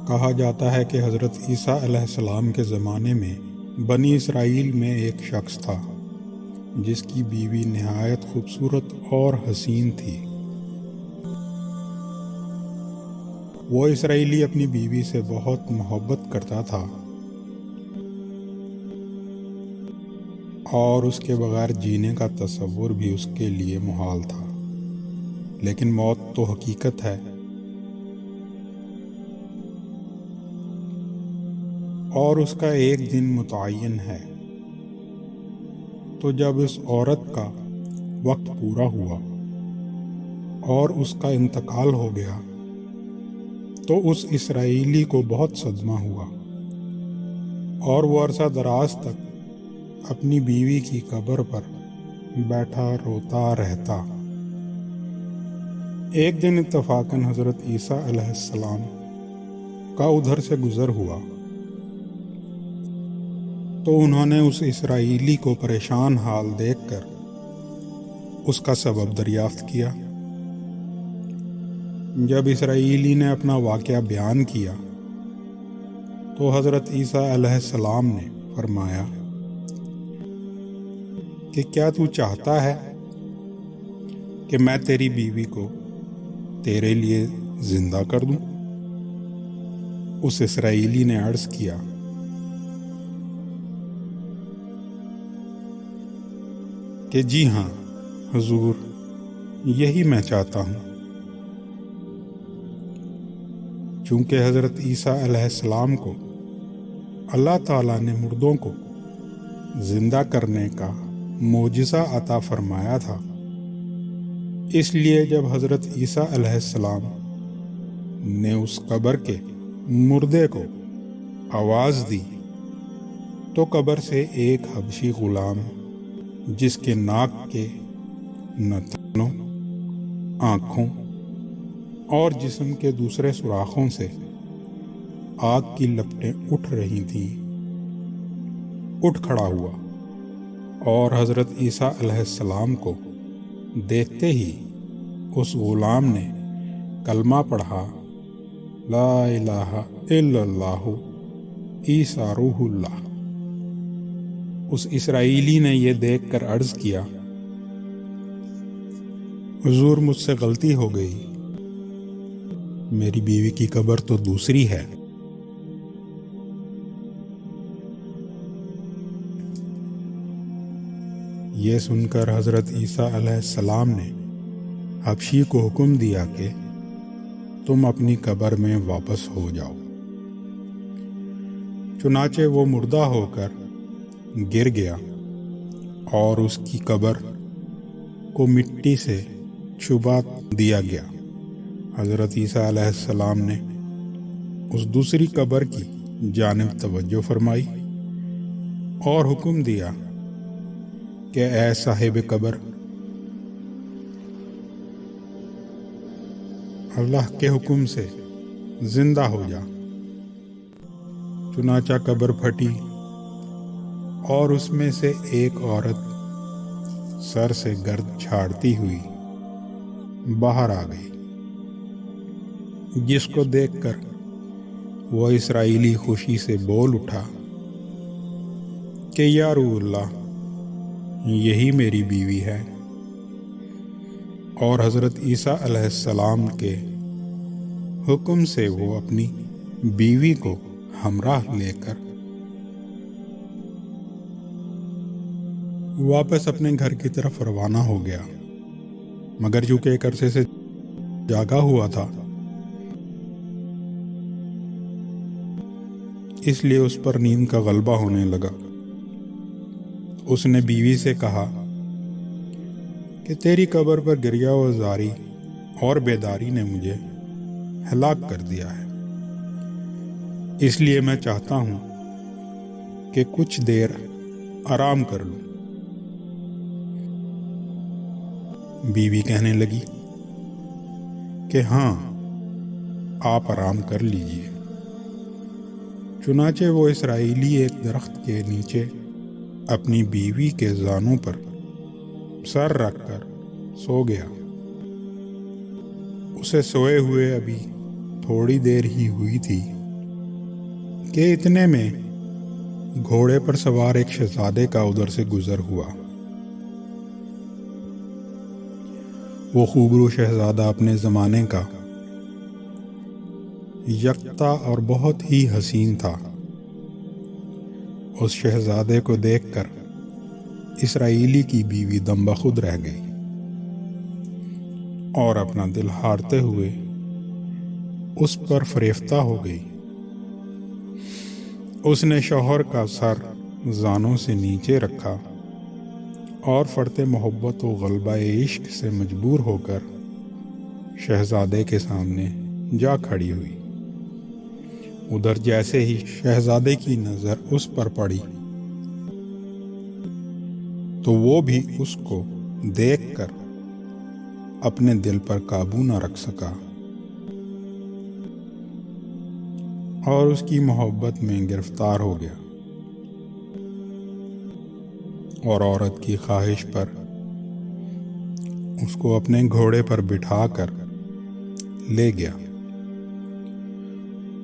کہا جاتا ہے کہ حضرت عیسیٰ علیہ السلام کے زمانے میں بنی اسرائیل میں ایک شخص تھا جس کی بیوی نہایت خوبصورت اور حسین تھی۔ وہ اسرائیلی اپنی بیوی سے بہت محبت کرتا تھا اور اس کے بغیر جینے کا تصور بھی اس کے لیے محال تھا، لیکن موت تو حقیقت ہے اور اس کا ایک دن متعین ہے۔ تو جب اس عورت کا وقت پورا ہوا اور اس کا انتقال ہو گیا تو اس اسرائیلی کو بہت صدمہ ہوا اور وہ عرصہ دراز تک اپنی بیوی کی قبر پر بیٹھا روتا رہتا۔ ایک دن اتفاقاً حضرت عیسیٰ علیہ السلام کا ادھر سے گزر ہوا تو انہوں نے اس اسرائیلی کو پریشان حال دیکھ کر اس کا سبب دریافت کیا۔ جب اسرائیلی نے اپنا واقعہ بیان کیا تو حضرت عیسیٰ علیہ السلام نے فرمایا کہ کیا تو چاہتا ہے کہ میں تیری بیوی کو تیرے لیے زندہ کر دوں؟ اس اسرائیلی نے عرض کیا کہ جی ہاں حضور، یہی میں چاہتا ہوں۔ چونکہ حضرت عیسیٰ علیہ السلام کو اللہ تعالیٰ نے مردوں کو زندہ کرنے کا معجزہ عطا فرمایا تھا، اس لیے جب حضرت عیسیٰ علیہ السلام نے اس قبر کے مردے کو آواز دی تو قبر سے ایک حبشی غلام جس کے ناک کے نتنوں، آنکھوں اور جسم کے دوسرے سوراخوں سے آگ کی لپٹیں اٹھ رہی تھیں، اٹھ کھڑا ہوا اور حضرت عیسیٰ علیہ السلام کو دیکھتے ہی اس غلام نے کلمہ پڑھا، لا الہ الا اللہ عیسیٰ روح اللہ۔ اس اسرائیلی نے یہ دیکھ کر عرض کیا، حضور مجھ سے غلطی ہو گئی، میری بیوی کی قبر تو دوسری ہے۔ یہ سن کر حضرت عیسیٰ علیہ السلام نے حبشی کو حکم دیا کہ تم اپنی قبر میں واپس ہو جاؤ۔ چنانچہ وہ مردہ ہو کر گر گیا اور اس کی قبر کو مٹی سے چھپا دیا گیا۔ حضرت عیسیٰ علیہ السلام نے اس دوسری قبر کی جانب توجہ فرمائی اور حکم دیا کہ اے صاحب قبر، اللہ کے حکم سے زندہ ہو جا۔ چنانچہ قبر پھٹی اور اس میں سے ایک عورت سر سے گرد جھاڑتی ہوئی باہر آ گئی، جس کو دیکھ کر وہ اسرائیلی خوشی سے بول اٹھا کہ یا روح اللہ، یہی میری بیوی ہے۔ اور حضرت عیسیٰ علیہ السلام کے حکم سے وہ اپنی بیوی کو ہمراہ لے کر واپس اپنے گھر کی طرف روانہ ہو گیا، مگر چونکہ ایک عرصے سے جاگا ہوا تھا اس لیے اس پر نیند کا غلبہ ہونے لگا۔ اس نے بیوی سے کہا کہ تیری قبر پر گریہ و زاری اور بیداری نے مجھے ہلاک کر دیا ہے، اس لیے میں چاہتا ہوں کہ کچھ دیر آرام کر لوں۔ بیوی کہنے لگی کہ ہاں، آپ آرام کر لیجئے۔ چنانچہ وہ اسرائیلی ایک درخت کے نیچے اپنی بیوی کے زانوں پر سر رکھ کر سو گیا۔ اسے سوئے ہوئے ابھی تھوڑی دیر ہی ہوئی تھی کہ اتنے میں گھوڑے پر سوار ایک شہزادے کا ادھر سے گزر ہوا۔ وہ خوبرو شہزادہ اپنے زمانے کا یکتا اور بہت ہی حسین تھا۔ اس شہزادے کو دیکھ کر اسرائیلی کی بیوی دم بخود رہ گئی اور اپنا دل ہارتے ہوئے اس پر فریفتہ ہو گئی۔ اس نے شوہر کا سر زانوں سے نیچے رکھا اور فرط محبت و غلبہ عشق سے مجبور ہو کر شہزادے کے سامنے جا کھڑی ہوئی۔ ادھر جیسے ہی شہزادے کی نظر اس پر پڑی تو وہ بھی اس کو دیکھ کر اپنے دل پر قابو نہ رکھ سکا اور اس کی محبت میں گرفتار ہو گیا اور عورت کی خواہش پر اس کو اپنے گھوڑے پر بٹھا کر لے گیا۔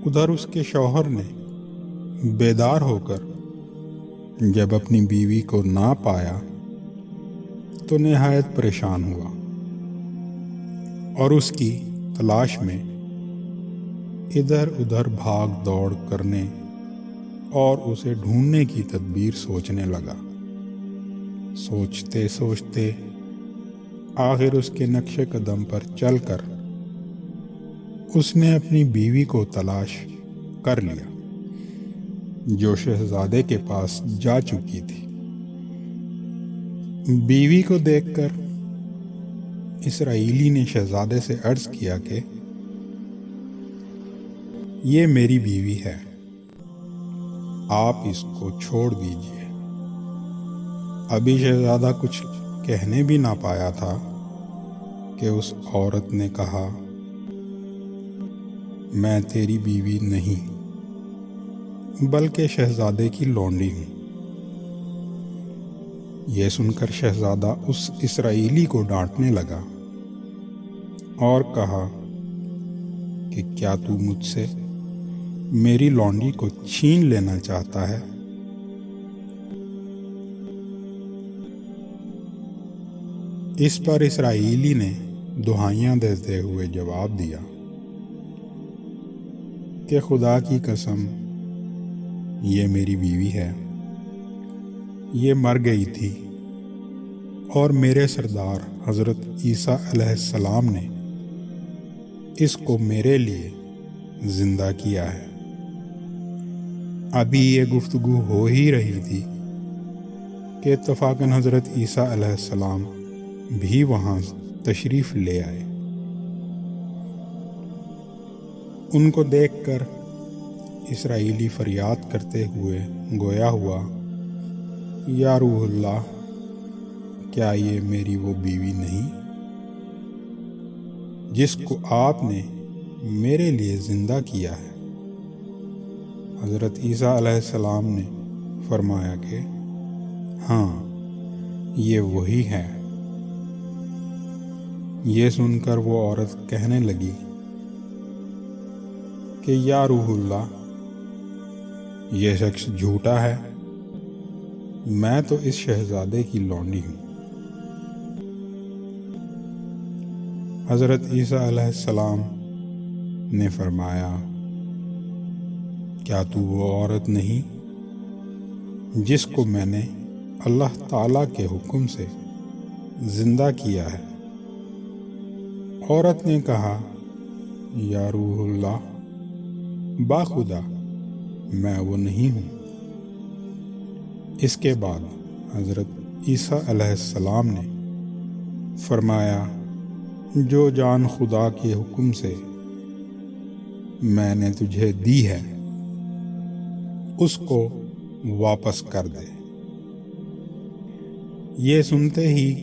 ادھر اس کے شوہر نے بیدار ہو کر جب اپنی بیوی کو نہ پایا تو نہایت پریشان ہوا اور اس کی تلاش میں ادھر ادھر بھاگ دوڑ کرنے اور اسے ڈھونڈنے کی تدبیر سوچنے لگا۔ سوچتے سوچتے آخر اس کے نقش قدم پر چل کر اس نے اپنی بیوی کو تلاش کر لیا جو شہزادے کے پاس جا چکی تھی۔ بیوی کو دیکھ کر اسرائیلی نے شہزادے سے عرض کیا کہ یہ میری بیوی ہے، آپ اس کو چھوڑ دیجیے۔ ابھی شہزادہ کچھ کہنے بھی نہ پایا تھا کہ اس عورت نے کہا، میں تیری بیوی نہیں بلکہ شہزادے کی لونڈی ہوں۔ یہ سن کر شہزادہ اس اسرائیلی کو ڈانٹنے لگا اور کہا کہ کیا تو مجھ سے میری لونڈی کو چھین لینا چاہتا ہے؟ اس پر اسرائیلی نے دہائیاں دیتے ہوئے جواب دیا کہ خدا کی قسم یہ میری بیوی ہے، یہ مر گئی تھی اور میرے سردار حضرت عیسیٰ علیہ السلام نے اس کو میرے لیے زندہ کیا ہے۔ ابھی یہ گفتگو ہو ہی رہی تھی کہ اتفاقاً حضرت عیسیٰ علیہ السلام بھی وہاں تشریف لے آئے۔ ان کو دیکھ کر اسرائیلی فریاد کرتے ہوئے گویا ہوا، یا روح اللہ، کیا یہ میری وہ بیوی نہیں جس کو آپ نے میرے لیے زندہ کیا ہے؟ حضرت عیسیٰ علیہ السلام نے فرمایا کہ ہاں، یہ وہی ہے۔ یہ سن کر وہ عورت کہنے لگی کہ یا روح اللہ، یہ شخص جھوٹا ہے، میں تو اس شہزادے کی لونڈی ہوں۔ حضرت عیسیٰ علیہ السلام نے فرمایا، کیا تو وہ عورت نہیں جس کو میں نے اللہ تعالیٰ کے حکم سے زندہ کیا ہے؟ عورت نے کہا، یا روح اللہ، باخدا میں وہ نہیں ہوں۔ اس کے بعد حضرت عیسیٰ علیہ السلام نے فرمایا، جو جان خدا کے حکم سے میں نے تجھے دی ہے اس کو واپس کر دے۔ یہ سنتے ہی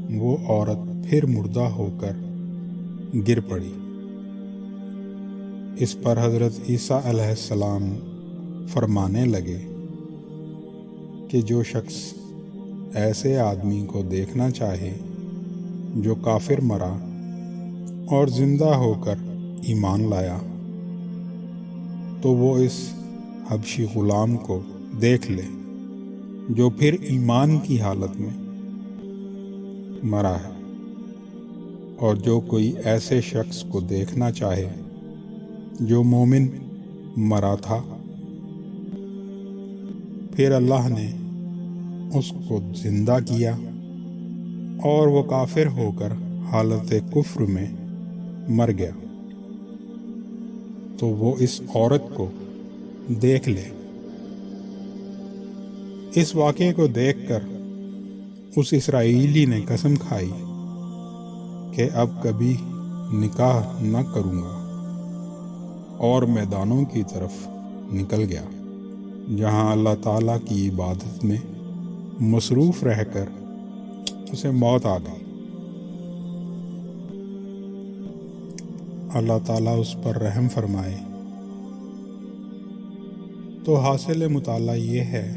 وہ عورت پھر مردہ ہو کر گر پڑی۔ اس پر حضرت عیسیٰ علیہ السلام فرمانے لگے کہ جو شخص ایسے آدمی کو دیکھنا چاہے جو کافر مرا اور زندہ ہو کر ایمان لایا تو وہ اس حبشی غلام کو دیکھ لے جو پھر ایمان کی حالت میں مرا ہے، اور جو کوئی ایسے شخص کو دیکھنا چاہے جو مومن مرا تھا، پھر اللہ نے اس کو زندہ کیا اور وہ کافر ہو کر حالت کفر میں مر گیا، تو وہ اس عورت کو دیکھ لے۔ اس واقعے کو دیکھ کر اس اسرائیلی نے قسم کھائی کہ اب کبھی نکاح نہ کروں گا، اور میدانوں کی طرف نکل گیا جہاں اللہ تعالیٰ کی عبادت میں مصروف رہ کر اسے موت آ گئی۔ اللہ تعالیٰ اس پر رحم فرمائے۔ تو حاصل مطالعہ یہ ہے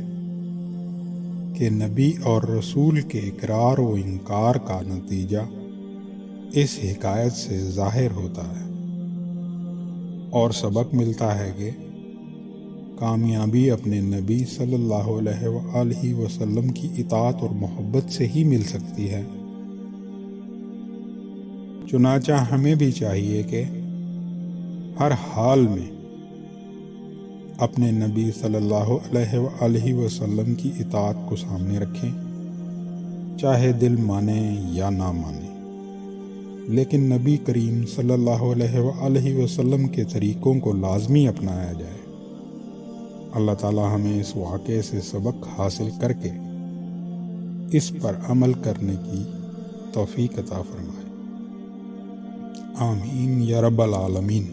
کہ نبی اور رسول کے اقرار و انکار کا نتیجہ اس حکایت سے ظاہر ہوتا ہے، اور سبق ملتا ہے کہ کامیابی اپنے نبی صلی اللہ علیہ وآلہ وسلم کی اطاعت اور محبت سے ہی مل سکتی ہے۔ چنانچہ ہمیں بھی چاہیے کہ ہر حال میں اپنے نبی صلی اللہ علیہ وآلہ وسلم کی اطاعت کو سامنے رکھیں، چاہے دل مانے یا نہ مانے، لیکن نبی کریم صلی اللہ علیہ وآلہ وسلم کے طریقوں کو لازمی اپنایا جائے۔ اللہ تعالی ہمیں اس واقعے سے سبق حاصل کر کے اس پر عمل کرنے کی توفیق عطا فرمائے۔ آمین یا رب العالمین۔